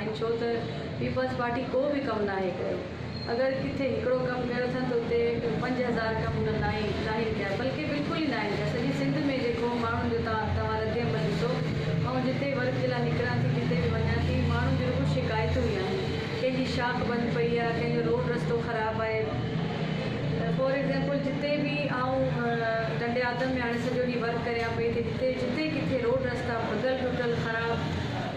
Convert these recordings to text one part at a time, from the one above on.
आहे छो त पीपल्स पार्टी को भी कम ना कयो। अगर किथे हिकिड़ो कम कयो अथनि त उते 5000 कम उन्हनि ना ई कया, बल्कि बिल्कुल ही ना कया। सॼी सिंध में जेको माण्हुनि जो तव्हां रदे अमल ॾिसो, ऐं जिते वर्क जे लाइ निकिरां थी, जिते बि वञां थी, माण्हुनि जो कुझु शिकायतूं ई आहिनि। कंहिंजी शाख बंदि पई आहे, कंहिंजो रोड रस्तो ख़राबु आहे। फॉर एग्ज़ाम्पल जिते बि डंडे आदम में हाणे सॼो ॾींहुं वर्क करियां पई थी, जिते किथे रोड रस्ता भॻल टुटल ख़राबु,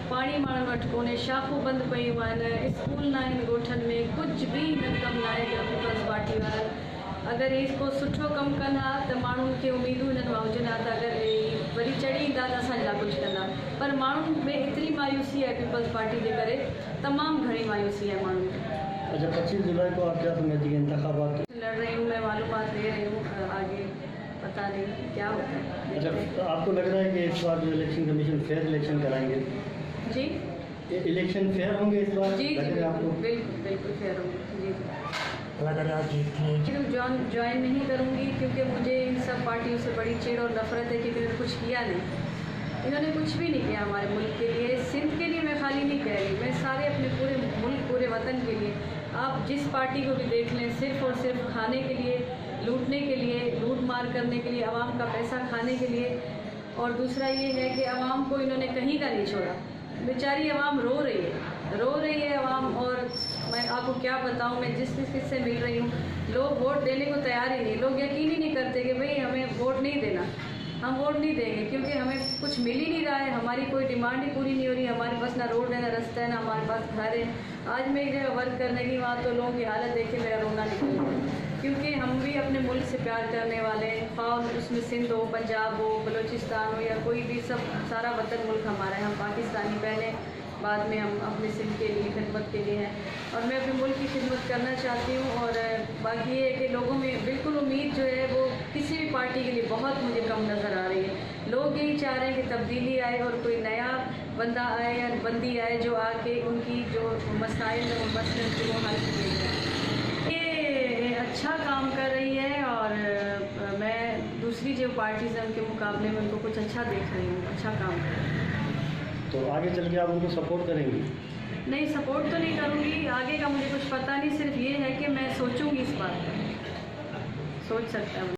पाणी माण्हुनि वटि कोन्हे, शाखूं बंदि पयूं आहिनि, स्कूल न आहिनि ॻोठनि में, कुझु बि हिन कमु न आहे कयो पीपल्स पार्टी वारनि। अगरि ही को सुठो कमु कंदा त माण्हुनि खे उमेदूं हिननि मां हुजनि हा त अगरि वरी चढ़ी ईंदा त असांजे लाइ कुझु कंदा, पर माण्हुनि में एतिरी मायूसी आहे पीपल्स पार्टी जे करे, तमामु घणी मायूसी है माण्हुनि खे। अच्छा, 25 जुलाई को आप क्या समझती हैं इंतखाबात लड़ रही हूँ मैं, मालूमात ले रही हूँ, आगे पता नहीं क्या होता है। अच्छा, तो आपको लग रहा है कि इस बार जो इलेक्शन कमीशन फेयर इलेक्शन कराएंगे? जी, इलेक्शन फेयर होंगे इस बार? जी लग जी, रहा है आपको? बिल्कुल बिल्कुल फेयर होंगे। जी जी, ज्वाइन नहीं करूँगी क्योंकि मुझे इन सब पार्टियों से बड़ी चिढ़ और नफरत है, क्योंकि इन्होंने कुछ किया नहीं। इन्होंने कुछ भी नहीं किया हमारे मुल्क के लिए, सिंध के लिए मैं खाली नहीं कह रही, मैं सारे अपने पूरे मुल्क पूरे वतन के लिए। आप जिस पार्टी को भी देख लें, सिर्फ और सिर्फ खाने के लिए, लूटने के लिए, लूट मार करने के लिए, आवाम का पैसा खाने के लिए। और दूसरा ये है कि आवाम को इन्होंने कहीं का नहीं छोड़ा। बेचारी आवाम रो रही है आवाम। और मैं आपको क्या बताऊं, मैं जिस से मिल रही हूँ, लोग वोट देने को तैयार ही नहीं। लोग यकीन ही नहीं करते कि भाई हमें वोट नहीं देना, हम वोट नहीं देंगे, क्योंकि हमें कुछ मिल ही नहीं रहा है, हमारी कोई डिमांड ही पूरी नहीं हो रही। हमारे पास ना रोड है, ना रास्ता है, ना हमारे पास घर है। आज मैं एक जगह वर्क करने की, वहाँ तो लोगों की हालत देख के मेरा रोना निकल गया, क्योंकि हम भी अपने मुल्क से प्यार करने वाले हैं, खास उसमें सिंध हो, पंजाब हो, बलूचिस्तान हो, या कोई भी, सब सारा वतन मुल्क हमारा है। हम पाकिस्तानी पहले, बाद में हम अपने सिंध के लिए खिदमत के लिए हैं, और मैं अपने मुल्क की खिदमत करना चाहती हूँ। और बाकी ये है कि लोगों में बिल्कुल उम्मीद जो है वो किसी भी पार्टी के लिए बहुत मुझे कम नज़र आ रही है। लोग यही चाह रहे हैं कि तब्दीली आए और कोई नया बंदा आए या बंदी आए जो आके उनकी जो मसाइल है, वो मसले को हल करेगा। ये अच्छा काम कर रही है, और मैं दूसरी जो पार्टीज़ हैं उनके मुकाबले में उनको कुछ अच्छा देख रही हूँ, अच्छा काम कर रही हूँ। तो आगे चल के आप उनको सपोर्ट करेंगी? नहीं, सपोर्ट तो नहीं करूँगी, आगे का मुझे कुछ पता नहीं, सिर्फ ये है कि मैं सोचूंगी इस बात पर, सोच सकता हूँ।